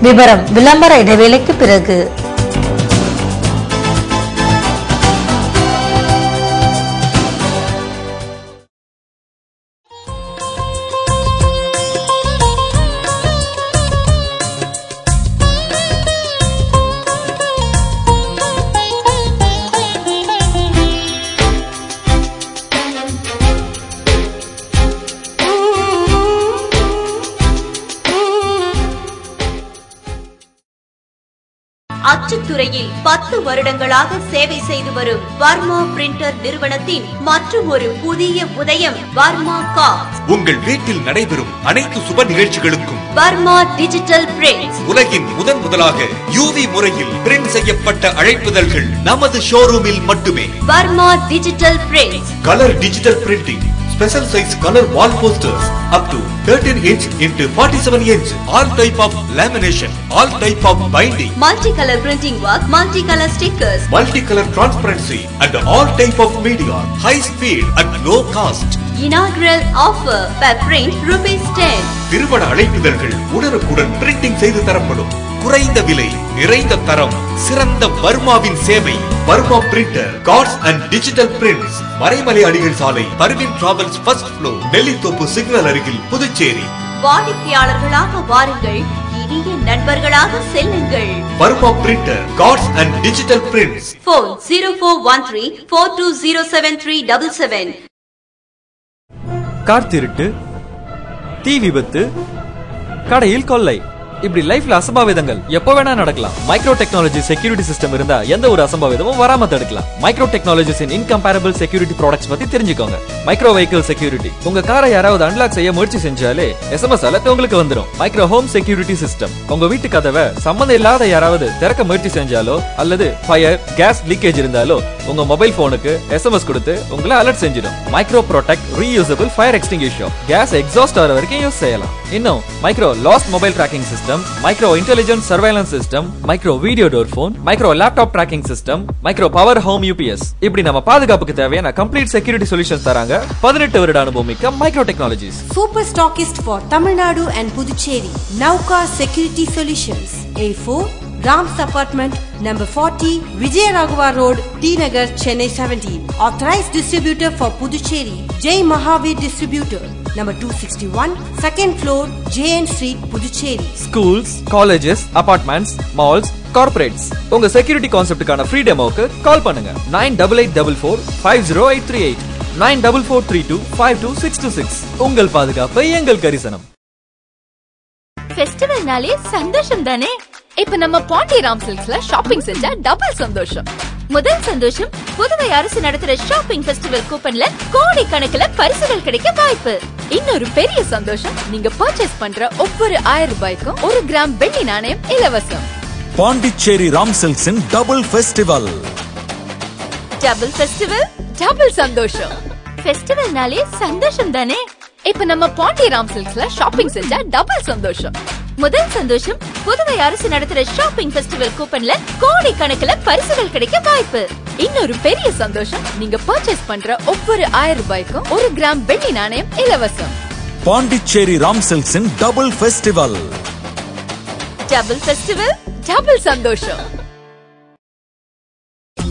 விவரம் விளம்பர இடைவேளைக்கு பிறகு. அச்சுத்துறையில் 10 வருடங்களாக சேவை செய்து வரும் வர்மா பிரிண்டர் நிறுவனத்தின் மற்றும் ஒரு புதிய உதயம் வர்மா கார்ட்ஸ். உங்கள் வீட்டில் நடைபெறும் அனைத்து சுப நிகழ்ச்சிகளுக்கும் வர்மா டிஜிட்டல் பிரிண்ட். உலகின் முதலாக UV முறையில் பிரிண்ட் செய்யப்பட்ட அழைப்புதல்கள் நமது ஷோரூமில் மட்டுமே. Varma digital print. Colour digital printing, special size color wall posters up to 13 inch into 47 inch, all type of lamination, all type of binding, multicolor printing work, multicolor stickers, multicolor transparency and all type of media, high speed at low cost. Inaugural offer per print ₹10. திருமண அழைப்புதல்கள் உடனுக்குடன் printing செய்து தரப்படும். குறைந்த விலை, நிறைந்த தரம், சிறந்த வர்மாவின் சேவை. Varma printer, cards and digital prints. Maraimalai Adigal சாலை, Parveen travels first floor, Nellithope signal அருகில், புதுச்சேரி. வாடிக்கையாளர்களாக வாருங்கள், இனிய நண்பர்களாக செல்லுங்கள். Varma printer, cards and digital prints. Phone 0413 42073777. Car திருட்டு, தீ விபத்து, கடையில் கொள்ளை, இப்படி லைஃப்ல அசம்பாவிதங்கள் எப்ப வேணா நடக்கலாம். மைக்ரோ டெக்னாலஜி செக்யூரிட்டி சிஸ்டம் இருந்தா எந்த ஒரு அசம்பாவிதமும் வராம தடுக்கலாம். மைக்ரோ டெக்னாலஜிஸின் இன்கம்பேரபிள் செக்யூரிட்டி ப்ராடக்ட்ஸ் பத்தி தெரிஞ்சுக்கோங்க. மைக்ரோ வெஹிக்கிள் செக்யூரிட்டி, உங்க காரை யாராவது அன்லாக் செய்ய முயற்சி செஞ்சாலே SMS அலர்ட் உங்களுக்கு வந்துடும். மைக்ரோ ஹோம் செக்யூரிட்டி சிஸ்டம், உங்க வீட்டு கதவை சம்பந்தம் இல்லாத யாராவது திறக்க முயற்சி செஞ்சாலோ அல்லது ஃபயர், கேஸ் லீக்கேஜ் இருந்தாலோ உங்க மொபைல் போனுக்கு SMS கொடுத்து உங்களை அலர்ட் செஞ்சிடும். Micro protect reusable fire extinguisher, gas exhaust ஆகிற வரைக்கும் யூஸ் செய்யலாம். இன்னும் micro lost mobile tracking system, micro intelligent surveillance system, micro video door phone, micro laptop tracking system, micro power home UPS, இப்படி நம்ம பாதுகாப்புக்கு தேவையான கம்ப்ளீட் செக்யூரிட்டி சொல்யூஷன்ஸ் தராங்க 18 வருட அனுபவம் மிக்க micro technologies. Super stockist for Tamil Nadu and Puducherry, Nauka security solutions, A4 Ram's Apartment, number 40, Vijayaraghavar Road, T Nagar, Chennai 17. Authorized distributor for Puducherry, Jai Mahavir Distributor, number 261, second floor, JN Street, Puducherry. Schools, colleges, apartments, malls, corporates. உங்க security கான்செப்டுக்கான free டெமோக்கு கால் பண்ணுங்க. 9844508838, 9443252626. உங்கள் பாதுகாப்பு எங்கள் கரிசனம். ஃபெஸ்டிவல்னாலே சந்தோஷம் தானே. இப்ப நம்ம பாண்டிராம் சில்க்ஸ்ல ஷாப்பிங் செஞ்சா டபுள் சந்தோஷம். முதல் சந்தோஷம், புதுவை அரசு நடத்துற ஷாப்பிங் ஃபெஸ்டிவல் கூப்பன்ல கோடிக்கணக்கில் பரிசுகள் கிடைக்க வாய்ப்பு. இன்னொரு பெரிய சந்தோஷம், நீங்க பர்ச்சேஸ் பண்ற ஒவ்வொரு 1000 ரூபாய்க்கும் 1 கிராம் வெள்ளி நாணயம் இலவசம். பாண்டிச்சேரி ராம் சில்க்ஸின் double festival. Double festival, double சந்தோஷம். ஃபெஸ்டிவல்னாலே சந்தோஷம் தானே. இப்ப நம்ம பாண்டிராம் சில்க்ஸ்ல ஷாப்பிங் செஞ்சா டபுள் சந்தோஷம். முதல் சந்தோஷம், புதுவை அரசு நடத்துற ஷாப்பிங் ஃபெஸ்டிவல் கூப்பன்ல கோடிக்கணக்கில் பரிசுகள் கிடைக்க வாய்ப்பு. இன்னொரு பெரிய சந்தோஷம், நீங்க பர்ச்சேஸ் பண்ற ஒவ்வொரு 1000 ரூபாய்க்கும் 1 கிராம் வெள்ளி நாணயம் இலவசம். பாண்டிச்சேரி ராம் சில்க்ஸின் double festival. Double festival, double சந்தோஷம்.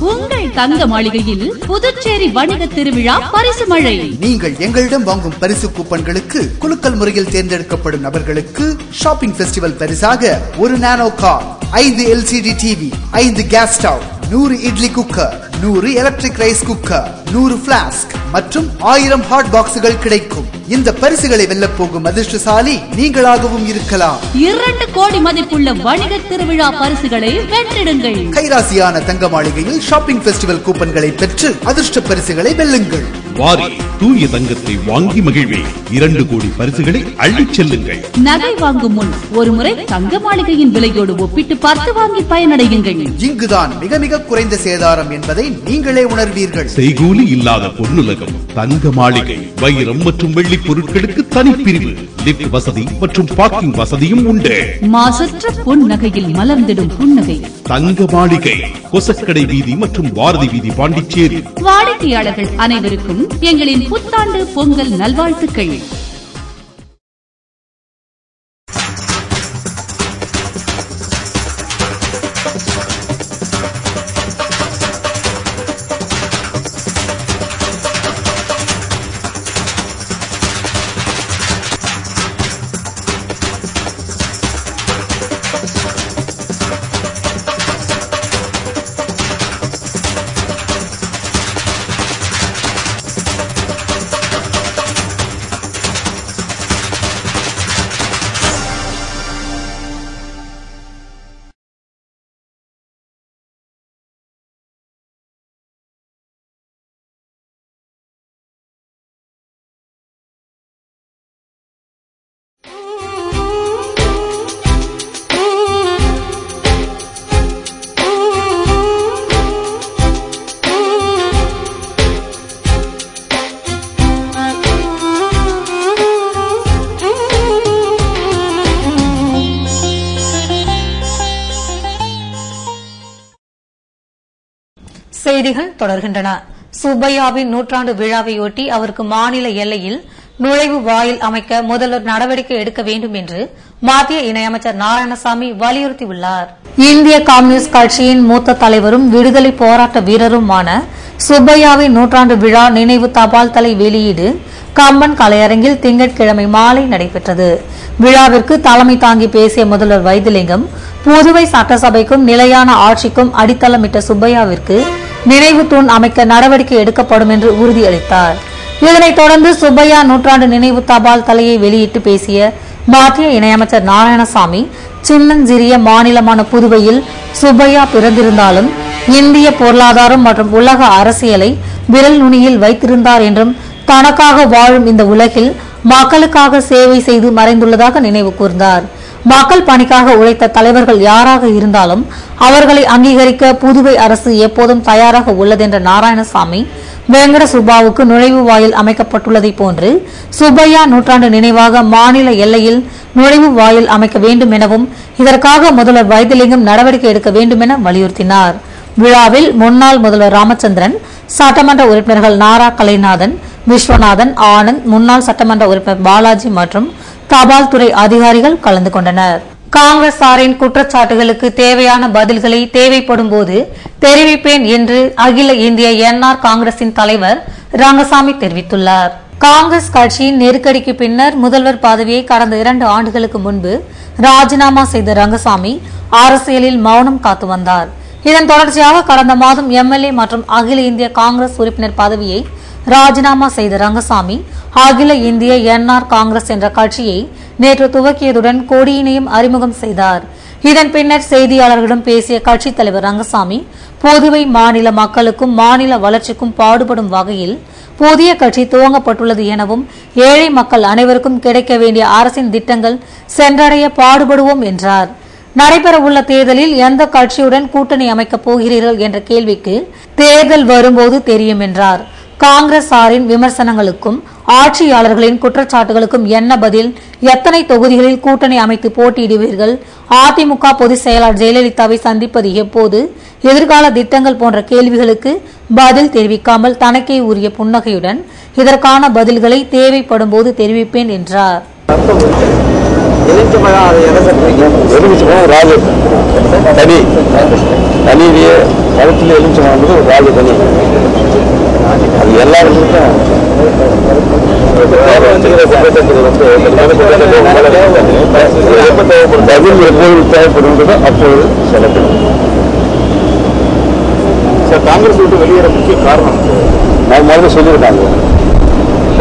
உங்கள் தங்க மாளிகையில் புதுச்சேரி வணிக திருவிழா பரிசு மழை. நீங்கள் எங்களிடம் வாங்கும் பரிசு கூப்பன்களுக்கு குலுக்கல் முறையில் தேர்ந்தெடுக்கப்படும் நபர்களுக்கு ஷாப்பிங் ஃபெஸ்டிவல் பரிசாக 1 நானோ car, 5 LCD TV, 5 gas stove, 100 idli cooker, 100 electric rice cooker, 100 flask மற்றும் 1000 ஹாட் பாக்ஸ்கள் கிடைக்கும். இந்த பரிசுகளை வெல்ல போகும் அதிர்ஷ்டசாலி நீங்களாகவும் இருக்கலாம். 2 கோடி மதிப்புள்ள வணிக திருவிழா பரிசுகளை வென்றிடுங்கள். கைராசியான தங்க மாளிகையில் ஷாப்பிங் ஃபெஸ்டிவல் கூப்பன்களை பெற்று அதிர்ஷ்ட பரிசுகளை வெல்லுங்கள். வாரி தூய தங்கத்தை வாங்கி மகிழ்வே. 2 கோடி பரிசுகளை அள்ளிச் செல்லுங்கள். நகை வாங்கும் முன் ஒரு முறை தங்க மாளிகையின் விலையோடு ஒப்பிட்டு பார்த்து வாங்கி பயனடையுங்கள். இங்குதான் மிக மிக குறைந்த சேதாரம் என்பதை நீங்களே உணர்வீர்கள். செய்கூலி இல்லாத பொன்னுலகம் தங்க மாளிகை. வைரம் மற்றும் வெள்ளி பொருட்களுக்கு தனிப்பிரிவு, லிப்ட் வசதி மற்றும் பார்க்கிங் வசதியும் உண்டு. மாசற்ற பொன் நகையில் மலர்ந்திடும் புன்னகை தங்க மாளிகை, கொசக்கடை வீதி மற்றும் பாரதி வீதி, பாண்டிச்சேரி. வாடிக்கையாளர்கள் அனைவருக்கும் எங்களின் புத்தாண்டு பொங்கல் நல்வாழ்த்துக்கள். செய்திகள் தொடர்கின்றன. சுப்பையாவின் நூற்றாண்டு விழாவையொட்டி அவருக்கு மாநில எல்லையில் நுழைவு வாயில் அமைக்க முதல்வர் நடவடிக்கை எடுக்க வேண்டும் என்று மத்திய இணையமைச்சர் நாராயணசாமி வலியுறுத்தியுள்ளார். இந்திய கம்யூனிஸ்ட் கட்சியின் மூத்த தலைவரும் விடுதலை போராட்ட வீரருமான சுப்பையாவின் நூற்றாண்டு விழா நினைவு தபால் தலை வெளியீடு கம்பன் கலையரங்கில் திங்கட்கிழமை மாலை நடைபெற்றது. விழாவிற்கு தலைமை தாங்கி பேசிய முதல்வர் வைத்திலிங்கம், புதுவை சட்டசபைக்கும் நிலையான ஆட்சிக்கும் அடித்தளமிட்ட சுப்பையாவிற்கு நினைவு தூண் அமைக்க நடவடிக்கை எடுக்கப்படும் என்று உறுதியளித்தார். இதனைத் தொடர்ந்து சுப்பையா நூற்றாண்டு நினைவு தபால் தலையை வெளியிட்டு பேசிய மத்திய இணையமைச்சர் நாராயணசாமி, சின்னஞ்சிறிய மாநிலமான புதுவையில் சுப்பையா பிறந்திருந்தாலும் இந்திய பொருளாதாரம் மற்றும் உலக அரசியலை விரல் நுனியில் வைத்திருந்தார் என்றும் தனக்காக வாழும் இந்த உலகில் மக்களுக்காக சேவை செய்து மறைந்துள்ளதாக நினைவு கூர்ந்தார். மக்கள் பணிக்காக உழைத்த தலைவர்கள் யாராக இருந்தாலும் அவர்களை அங்கீகரிக்க புதுவை அரசு எப்போதும் தயாராக உள்ளது என்ற நாராயணசாமி, வெங்கட சுப்பாவுக்கு நுழைவு வாயில் அமைக்கப்பட்டுள்ளதை போன்று சுப்பையா நூற்றாண்டு நினைவாக மாநில எல்லையில் நுழைவு வாயில் அமைக்க வேண்டும் எனவும் இதற்காக முதல்வர் வைத்திலிங்கம் நடவடிக்கை எடுக்க வேண்டும் என வலியுறுத்தினார். விழாவில் முன்னாள் முதல்வர் ராமச்சந்திரன், சட்டமன்ற உறுப்பினர்கள் நாரா கலைநாதன், விஸ்வநாதன், ஆனந்த், முன்னாள் சட்டமன்ற உறுப்பினர் பாலாஜி மற்றும் தபால் துறை அதிகாரிகள் கலந்து கொண்டனர். காங்கிரசாரின் குற்றச்சாட்டுகளுக்கு தேவையான பதில்களை தேவைப்படும் போது தெரிவிப்பேன் என்று அகில இந்திய என்ஆர் காங்கிரசின் தலைவர் ரங்கசாமி தெரிவித்துள்ளார். காங்கிரஸ் கட்சியின் நெருக்கடிக்கு பின்னர் முதல்வர் பதவியை கடந்த 2 ஆண்டுகளுக்கு முன்பு ராஜினாமா செய்த ரங்கசாமி அரசியலில் மௌனம் காத்து வந்தார். இதன் தொடர்ச்சியாக கடந்த மாதம் எம்எல்ஏ மற்றும் அகில இந்திய காங்கிரஸ் உறுப்பினர் பதவியை ராஜினாமா செய்த ரங்கசாமி அகில இந்திய என்ஆர் காங்கிரஸ் என்ற கட்சியை நேற்று துவக்கியதுடன் கொடியினையும் அறிமுகம் செய்தார். இதன் பின்னர் செய்தியாளர்களிடம் பேசிய கட்சித் தலைவர் ரங்கசாமி, புதுவை மாநில மக்களுக்கும் மாநில வளர்ச்சிக்கும் பாடுபடும் வகையில் புதிய கட்சி துவங்கப்பட்டுள்ளது எனவும் ஏழை மக்கள் அனைவருக்கும் கிடைக்க வேண்டிய அரசின் திட்டங்கள் சென்றடைய பாடுபடுவோம் என்றார். நடைபெறவுள்ள தேர்தலில் எந்த கட்சியுடன் கூட்டணி அமைக்கப் போகிறீர்கள் என்ற கேள்விக்கு தேர்தல் வரும்போது தெரியும் என்றார். காங்கிரசாரின் விமர்சனங்களுக்கும் ஆட்சியாளர்களின் குற்றச்சாட்டுகளுக்கும் என்ன பதில்? எத்தனை தொகுதிகளில் கூட்டணி அமைத்து போட்டியிடுவீர்கள்? அதிமுக பொதுச் செயலாளர் ஜெயலலிதாவை சந்திப்பது எப்போது? எதிர்கால திட்டங்கள் போன்ற கேள்விகளுக்கு பதில் தெரிவிக்காமல் தனக்கே உரிய புன்னகையுடன் இதற்கான பதில்களை தேவைப்படும் போது தெரிவிப்பேன் என்றார். அது எல்லாருக்கும் பதில் எப்போது தேவைப்படுகிறதோ அப்போது சொல்லப்படும். சார், காங்கிரஸ் விட்டு வெளியேற முக்கிய காரணம் நான் முதல்ல சொல்லியிருக்காங்க.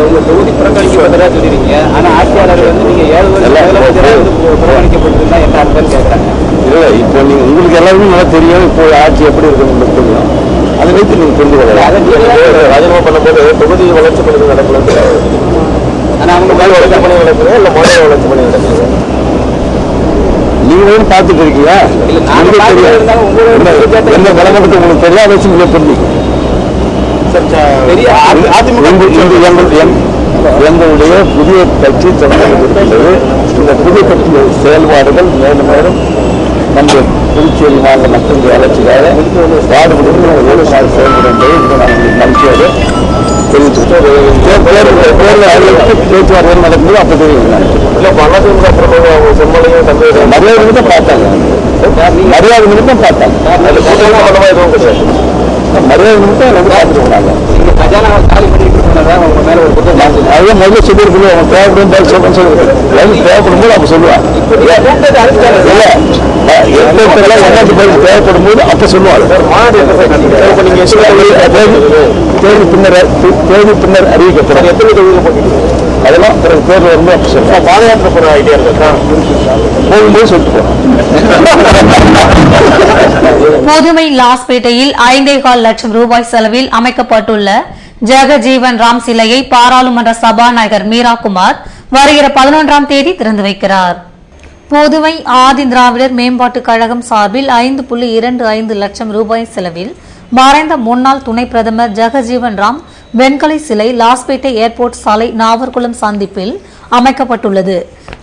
உங்க தொகுதி புறக்கணிக்கப்பட்டதா சொல்லிருக்கீங்க. ஆனா ஆட்சியாளர்கள் வந்து நீங்க 7 வருஷம் புறக்கணிக்கப்பட்டிருந்தா என்ன அர்த்தம் கேட்கறாங்க. இல்ல, இப்போ நீங்க உங்களுக்கு எல்லாருமே நல்லா தெரியும் இப்போ ஆட்சி எப்படி இருக்குன்னு தெரியும். அதை வைத்து நீங்க புரிந்து கொள்ளலாம். ராஜினாமா பண்ணும்போது தொகுதி வளர்ச்சி பணிகள் நடக்கல. ஆனா அவங்க மேல வளர்ச்சி பணி நடக்குது இல்ல மாநில வளர்ச்சி பணி நடக்குது. நீங்க பார்த்துட்டு இருக்கீங்க. என்ன விளம்பரத்தை உங்களுக்கு தெரியாத வச்சு நீங்க புரிஞ்சுக்க. எங்களுடைய புதிய கட்சி தொடங்கப்பட்டிருக்கிறது. இந்த புதிய கட்சி செயல்பாடுகள் மேலும் மேலும் நம்ம புதுச்சேரி மாநில மக்களுடைய வளர்ச்சிக்காக பாடுபடுவது செயல்படும் என்பதை நம்பிக்கையோடு தெரிவிச்சுக்கிட்டு பேச்சுவார்த்தை நடக்கும்போது அப்போ தெரியும். மரியாதை நிமித்தம் பார்த்தாங்க. மரியாதை நிமித்தம் பார்த்தாங்க. மரியாதை நிமித்தம் வந்து பார்த்துருக்காங்க. அதான் முதல்ல சொல்லியிருக்கணும். அவங்க தேவைப்படும் தேவைப்படும் போது அப்ப சொல்லுவாங்க. தேவைப்படும் போது அப்ப சொல்லுவாங்க. தேதி பின்னர் அறிவிக்கப்படும். எத்தனை தொகுதியில் அதெல்லாம் பிறகு தேர்தல் வந்து அப்ப சொல்லுவாங்க. பாதயாத்திரை போற ஐடியா இருக்கா போகும்போது சொல்லிட்டு புதுவை லாஸ்பேட்டையில் 5.25 லட்சம் ரூபாய் செலவில் அமைக்கப்பட்டுள்ள ஜெகஜீவன் ராம் சிலையை பாராளுமன்ற சபாநாயகர் மீராகுமார் வருகிற 11ஆம் தேதி திறந்து வைக்கிறார். புதுவை ஆதி திராவிடர் மேம்பாட்டுக் கழகம் சார்பில் 5.25 லட்சம் ரூபாய் செலவில் மறைந்த முன்னாள் துணை பிரதமர் ஜெகஜீவன் ராம் வெண்கலை சிலை லாஸ்பேட்டை ஏர்போர்ட் சாலை நாவர்குளம் சந்திப்பில் அமைக்கப்பட்டுள்ளது.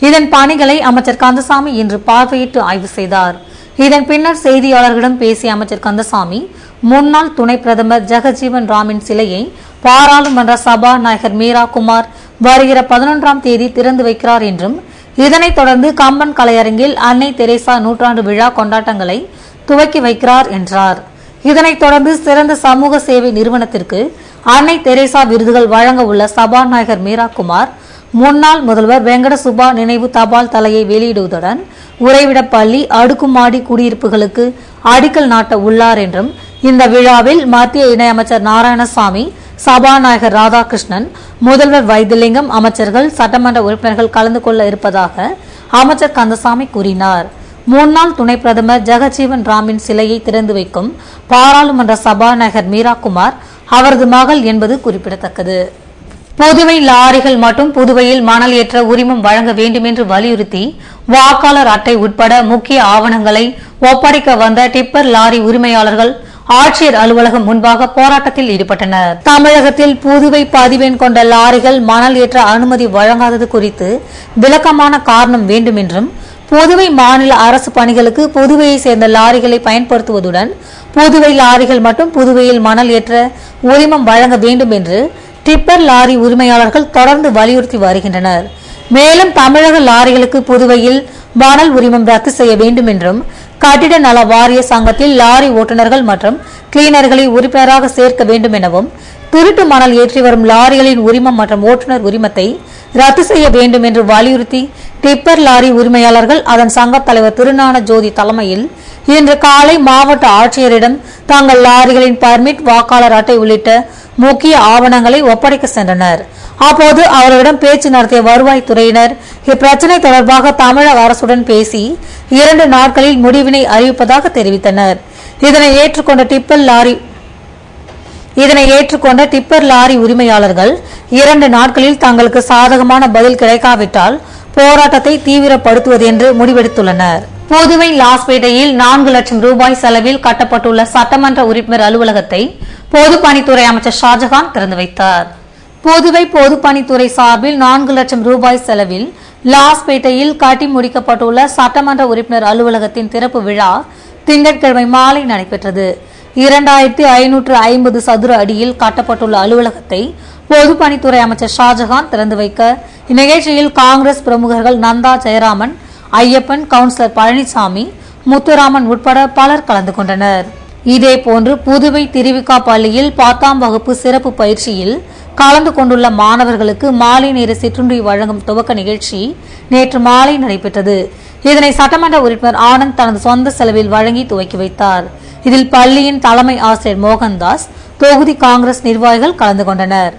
இதன் பணிகளை அமைச்சர் கந்தசாமி இன்று பார்வையிட்டு ஆய்வு செய்தார். இதன் பின்னர் செய்தியாளர்களிடம் பேசிய அமைச்சர் கந்தசாமி, முன்னாள் துணை பிரதமர் ஜெகஜீவன் ராமின் சிலையை பாராளுமன்ற சபாநாயகர் மீராகுமார் வருகிற 11ஆம் தேதி திறந்து வைக்கிறார் என்றும் இதனைத் தொடர்ந்து கம்பன் கலையரங்கில் அன்னை தெரேசா நூற்றாண்டு விழா கொண்டாட்டங்களை துவக்கி வைக்கிறார் என்றார். இதனைத் தொடர்ந்து சிறந்த சமூக சேவை நிறுவனத்திற்கு அன்னை தெரேசா விருதுகள் வழங்க உள்ள சபாநாயகர் மீராகுமார் முன்னாள் முதல்வர் வெங்கட சுப்பா நினைவு தபால் தலையை வெளியிடுவதுடன் உறைவிடப்பள்ளி அடுக்குமாடி குடியிருப்புகளுக்கு அடிக்கல் நாட்ட உள்ளார் என்றும் இந்த விழாவில் மத்திய இணையமைச்சர் நாராயணசாமி, சபாநாயகர் ராதாகிருஷ்ணன், முதல்வர் வைத்திலிங்கம், அமைச்சர்கள், சட்டமன்ற உறுப்பினர்கள் கலந்து கொள்ள இருப்பதாக அமைச்சர் கந்தசாமி கூறினார். முன்னாள் துணை பிரதமர் ஜெகஜீவன் ராமின் சிலையை திறந்து வைக்கும் பாராளுமன்ற சபாநாயகர் மீராகுமார் அவரது மகள் என்பது குறிப்பிடத்தக்கது. புதுவை லாரிகள் மற்றும் புதுவையில் மணல் ஏற்ற உரிமம் வழங்க வேண்டும் என்று வலியுறுத்தி வாக்காளர் அட்டை உட்பட முக்கிய ஆவணங்களை ஒப்படைக்க வந்த டிப்பர் லாரி உரிமையாளர்கள் ஆட்சியர் அலுவலகம் முன்பாக போராட்டத்தில் ஈடுபட்டனர். தமிழகத்தில் புதுவை பதிவெண் கொண்ட லாரிகள் மணல் ஏற்ற அனுமதி வழங்காதது குறித்து விளக்கமான காரணம் வேண்டும் என்றும், புதுவை மாநில அரசு பணிகளுக்கு புதுவையை சேர்ந்த லாரிகளை பயன்படுத்துவதுடன் புதுவை லாரிகள் மற்றும் புதுவையில் மணல் ஏற்ற உரிமம் வழங்க வேண்டும் என்று டிப்பர் லாரி உரிமையாளர்கள் தொடர்ந்து வலியுறுத்தி வருகின்றனர். மேலும் தமிழக லாரிகளுக்கு புதுவையில் மணல் உரிமம் ரத்து செய்ய வேண்டும் என்றும், கட்டிட நல வாரிய சங்கத்தில் லாரி ஓட்டுநர்கள் மற்றும் கிளீனர்களை உறுப்பினராக சேர்க்க வேண்டும் எனவும், திருட்டு மணல் ஏற்றி வரும் லாரிகளின் உரிமம் மற்றும் ஓட்டுநர் உரிமத்தை ரத்து செய்ய வேண்டும் என்று வலியுறுத்தி டிப்பர் லாரி உரிமையாளர்கள் அதன் சங்க தலைவர் திருஞான ஜோதி தலைமையில் இன்று காலை மாவட்ட ஆட்சியரிடம் தங்கள் லாரிகளின் பர்மிட், வாக்காளர் அட்டை உள்ளிட்ட முக்கிய ஆவணங்களை ஒப்படைக்க சென்றனர். அப்போது அவர்களிடம் பேச்சு நடத்திய வருவாய்த்துறையினர் இப்பிரச்சினை தொடர்பாக தமிழக அரசுடன் பேசி 2 நாட்களில் முடிவினை அறிவிப்பதாக தெரிவித்தனர். இதனை ஏற்றுக்கொண்ட டிப்பர் லாரி உரிமையாளர்கள் 2 நாட்களில் தங்களுக்கு சாதகமான பதில் கிடைக்காவிட்டால் போராட்டத்தை தீவிரப்படுத்துவது என்று முடிவெடுத்துள்ளனர். புதுவை லாஸ்பேட்டையில் 4 லட்சம் ரூபாய் செலவில் கட்டப்பட்டுள்ள சட்டமன்ற உறுப்பினர் அலுவலகத்தை பொதுப்பணித்துறை அமைச்சர் ஷாஜகான் திறந்து வைத்தார். புதுவை பொதுப்பணித்துறை சார்பில் 4 லட்சம் ரூபாய் செலவில் லாஸ்பேட்டையில் கட்டி முடிக்கப்பட்டுள்ள சட்டமன்ற உறுப்பினர் அலுவலகத்தின் திறப்பு விழா திங்கட்கிழமை மாலை நடைபெற்றது. 2550 சதுர அடியில் கட்டப்பட்டுள்ள அலுவலகத்தை பொதுப்பணித்துறை அமைச்சர் ஷாஜகான் திறந்து வைக்க இந்நிகழ்ச்சியில் காங்கிரஸ் பிரமுகர்கள் நந்தா ஜெயராமன், ஐயப்பன், கவுன்சிலர் பழனிசாமி, முத்துராமன் உட்பட பலர் கலந்து கொண்டனர். இதேபோன்று புதுவை திருவிக்கா பள்ளியில் 10ஆம் வகுப்பு சிறப்பு பயிற்சியில் கலந்து கொண்டுள்ள மாணவர்களுக்கு மாலை நேர சிற்றுண்டி வழங்கும் துவக்க நிகழ்ச்சி நேற்று மாலை நடைபெற்றது. இதனை சட்டமன்ற உறுப்பினர் ஆனந்த் தனது சொந்த செலவில் வழங்கி துவக்கி வைத்தார். இதில் பள்ளியின் தலைமை ஆசிரியர் மோகன்தாஸ், தொகுதி காங்கிரஸ் நிர்வாகிகள் கலந்து கொண்டனர்.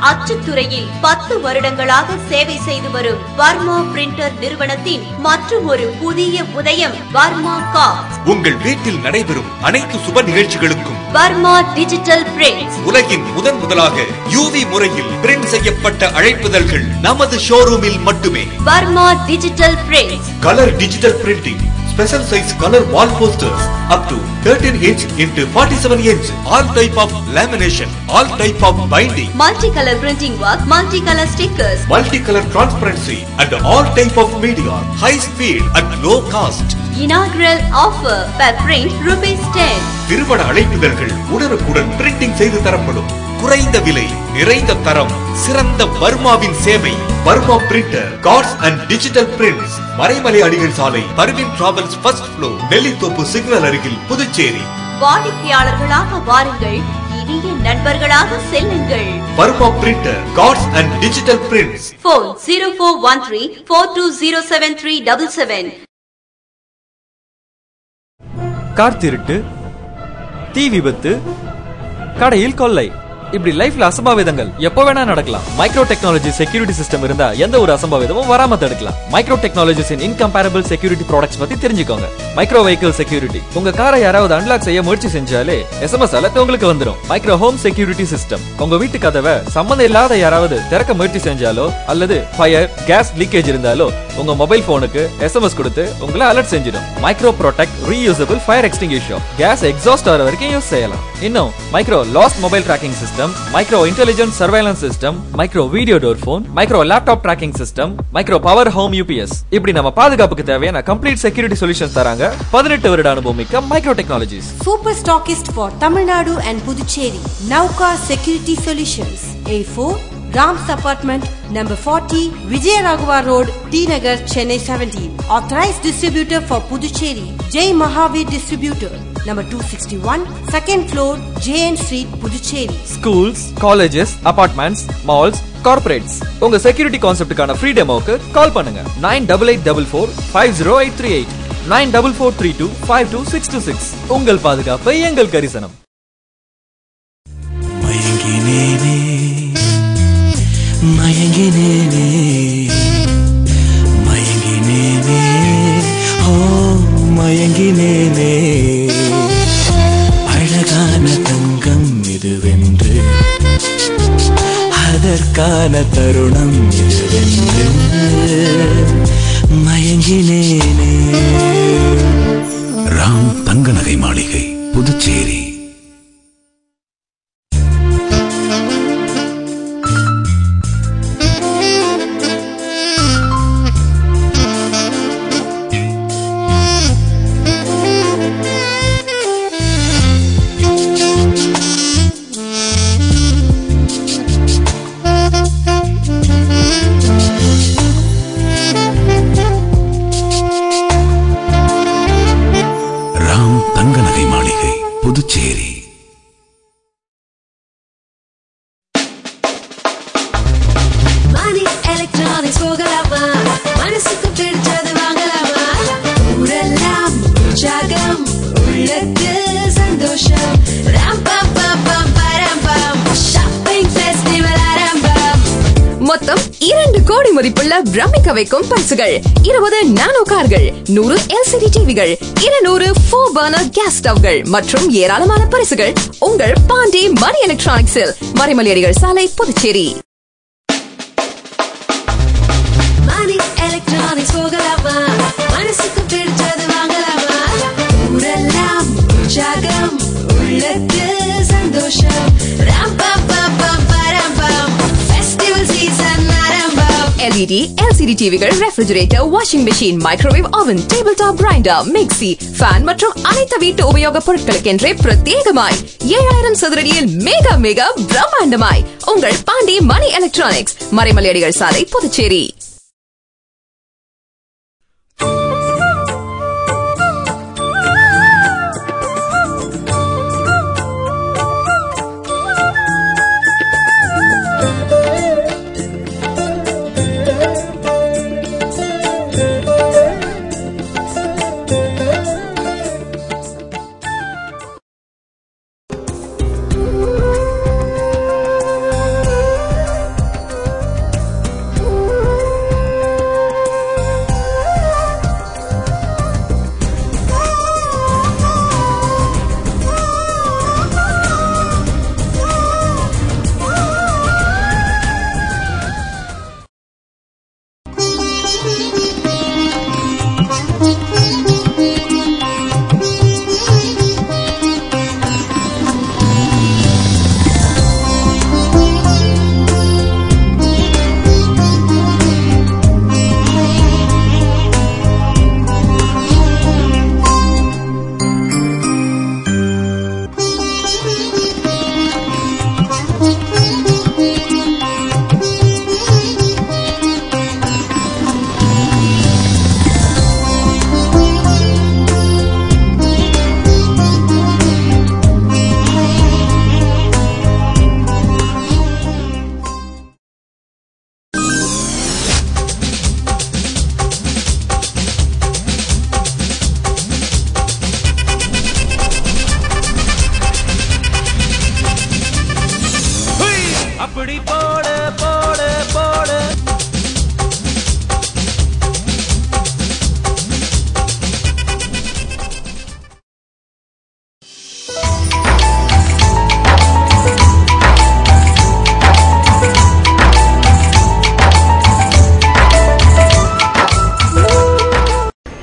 அச்சுத்துறையில் 10 வருடங்களாக சேவை செய்து வரும் வர்மா பிரிண்டர் நிறுவனத்தின் மற்றும் ஒரு புதிய உதயம் வர்மா கார்ட்ஸ். உங்கள் வீட்டில் நடைபெறும் அனைத்து சுப நிகழ்ச்சிகளுக்கும் வர்மா டிஜிட்டல் பிரிண்ட்ஸ். உலகின் முதலாக யூவி முறையில் பிரிண்ட் செய்யப்பட்ட அழைப்புதழ்கள் நமது ஷோரூமில் மட்டுமே. Varma digital prints. Colour digital printing, special size color wall posters up to 13 inch into 47 inch, all type of lamination, all type of binding, multicolor printing work, multicolor stickers, multicolor transparency and all type of media, high speed at low cost. Inaugural offer per print ₹10. திருமண அழைப்புதழ்கள் உடனுக்குடன் printing செய்து தரப்படும். குறைந்த விலை, நிறைந்த தரம், சிறந்த வர்மாவின் சேவை. Varma printer, cards and digital prints. Maraimalai Adigal சாலை, Parveen travels first floor, Nellithope signal அருகில், புதுச்சேரி. வாடிக்கையாளர்களாக வாருங்கள், இனிய நண்பர்களாக செல்லுங்கள். Varma printer, cards and digital prints. Phone 0413 42073777. Car திருட்டு, தீ விபத்து, கடையில் கொள்ளை, இப்படி லைஃப்ல அசம்பாவிதங்கள் எப்போ வேணா நடக்கலாம். மைக்ரோ டெக்னாலஜி செக்யூரிட்டி சிஸ்டம் இருந்தா எந்த ஒரு அசம்பாவிதமும் வராம தடுக்கலாம். மைக்ரோ டெக்னாலஜிஸின் இன்கம்பேரபிள் செக்யூரிட்டி ப்ராடக்ட்ஸ் பத்தி தெரிஞ்சுக்கோங்க. மைக்ரோ வெஹிக்கிள் செக்யூரிட்டி, உங்க காரை யாராவது அன்லாக் செய்ய முயற்சி செஞ்சாலே SMS அலர்ட் உங்களுக்கு வந்துடும். மைக்ரோ ஹோம் செக்யூரிட்டி சிஸ்டம், உங்க வீட்டு கதவை சம்பந்தம் இல்லாத யாராவது திறக்க முயற்சி செஞ்சாலோ அல்லது ஃபயர், கேஸ் லீக்கேஜ் இருந்தாலோ உங்க மொபைல் போனுக்கு SMS கொடுத்து உங்களை அலர்ட் செஞ்சிடும். Micro protect reusable fire extinguisher, gas exhaust ஆகிற வரைக்கும் யூஸ் செய்யலாம். இன்னும் micro lost mobile tracking system, micro intelligent surveillance system, micro video door phone, micro laptop tracking system, micro power home UPS, இப்படி நம்ம பாதுகாப்புக்கு தேவையான கம்ப்ளீட் செக்யூரிட்டி சொல்யூஷன்ஸ் தராங்க 18 வருட அனுபவம் மிக்க micro technologies. Super stockist for Tamil Nadu and Puducherry. Nauka Security Solutions. A4 Rams Apartment, number 40, Vijayaraghavar Road, T Nagar, Chennai 17. Authorized distributor for Puducherry, Jai Mahavir Distributor, number 261, second floor, JN Street, Puducherry. Schools, colleges, apartments, malls, corporates. உங்க security கான்செப்டுக்கான free டெமோக்கு கால் பண்ணுங்க 9884450838 9443252626. உங்கள் பாதுகாப்பு எங்கள் கரிசனம். மயங்கினேனே மயங்கினேனே மயங்கினேனே ஓ மயங்கினேனே அழகான தங்கம் இதுவென்று அதற்கான தருணம் இதுவென்று மயங்கினேனே. ராம் தங்க நகை மாளிகை, புதுச்சேரி. புதுச்சேரி. மணி எலக்ட்ரானிக்ஸ் போகலாமா, மனசுக்கு பிடிச்சது வாங்கலாமா, ஊரெல்லாம் உற்சாகம், உள்ளத்தில் சந்தோஷம், ஷாப்பிங் ஃபெஸ்டிவல் ஆரம்பம். மொத்தம் 2 கோடி மதிப்புள்ள பிரமிக்க வைக்கும் பரிசுகள், 20 நானோ கார்கள், 100 LCD டிவிகள், 200 4 பர்னர் கேஸ் ஸ்டவ்கள் மற்றும் ஏராளமான பரிசுகள் உங்கள் பாண்டி மணி எலக்ட்ரானிக்ஸில், மறைமலையடிகள் சாலை, புதுச்சேரி. மணி எலக்ட்ரானிக்ஸ் போகலாமா, மனசுக்கு பிடிச்சது வாங்கலாமா, ஊரெல்லாம் உற்சாகம், உள்ளத்தில் சந்தோஷம், ஃபெஸ்டிவல் சீசன் ஆரம்பம். LED, LCD டிவிகள், refrigerator, washing machine, microwave oven, table top grinder, mixie, fan மற்றும் அனைத்து வீட்டு உபயோகப் பொருட்களுக்கென்றே பிரத்யேகமாய் 7000 சதுரடியில் மேகா மேகா பிரம்மாண்டமாய் உங்கள் பாண்டி மணி எலக்ட்ரானிக்ஸ், மறைமலையடிகள் சாலை, புதுச்சேரி.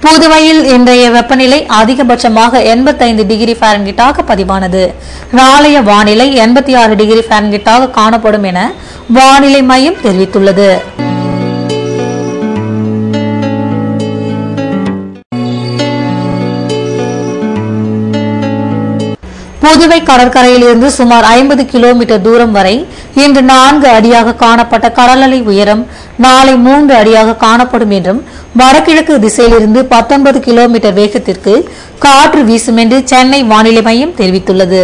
புதுவையில் இன்றைய வெப்பநிலை அதிகபட்சமாக 85 டிகிரி ஃபாரன்ஹீட்டாக பதிவானது. நாளைய வானிலை 86 டிகிரி ஃபாரன்ஹீட்டாக காணப்படும் என வானிலை மையம் தெரிவித்துள்ளது. புதுவை கடற்கரையில் இருந்து சுமார் 50 கிலோமீட்டர் தூரம் வரை இன்று 4 அடியாக காணப்பட்ட கடல் அலை உயரம் நாளை 3 அடியாக காணப்படும் என்றும், வடகிழக்கு திசையிலிருந்து 19 கிலோமீட்டர் வேகத்திற்கு காற்று வீசும் என்று சென்னை வானிலை மையம் தெரிவித்துள்ளது.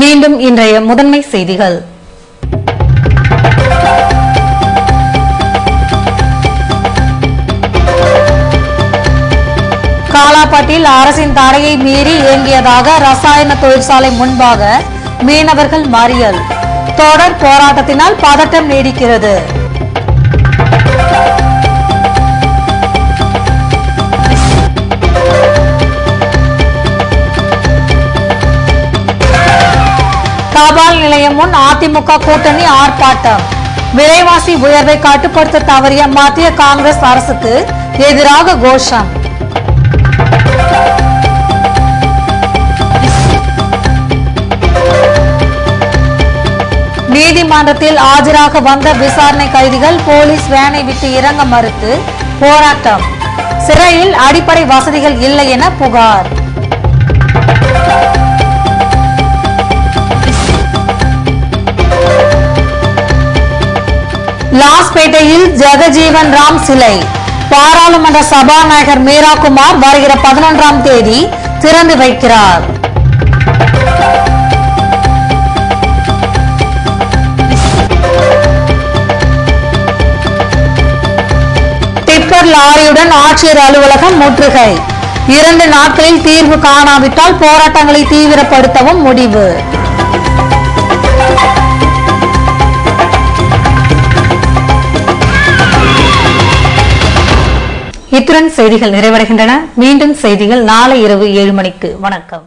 மீண்டும் இன்றைய முதன்மை செய்திகள். காலாப்பட்டில் அரசின் தடையை மீறி இயங்கியதாக ரசாயன தொழிற்சாலை முன்பாக மீனவர்கள் மறியல். தொடர் போராட்டத்தினால் பதட்டம் நீடிக்கிறது. தபால் நிலையம் முன் அதிமுக கூட்டணி ஆர்ப்பாட்டம். விலைவாசி உயர்வை கட்டுப்படுத்த தவறிய மத்திய காங்கிரஸ் அரசுக்கு எதிராக கோஷம். நீதிமன்றத்தில் ஆஜராக வந்த விசாரணை கைதிகள் போலீஸ் வேனை விட்டு இறங்க மறுத்து போராட்டம். சிறையில் அடிப்படை வசதிகள் இல்லை என புகார். லாஸ்பேட்டையில் ஜெகஜீவன் ராம் சிலை. பாராளுமன்ற சபாநாயகர் மீராகுமார் வருகிற 11ஆம் தேதி திறந்து வைக்கிறார். டிப்பர் லாரியுடன் ஆட்சியர் அலுவலகம் முற்றுகை. 2 நாட்களில் தீர்வு காணாவிட்டால் போராட்டங்களை தீவிரப்படுத்தவும் முடிவு. இத்துடன் செய்திகள் நிறைவடைகின்றன. மீண்டும் செய்திகள் நாளை இரவு 7 மணிக்கு. வணக்கம்.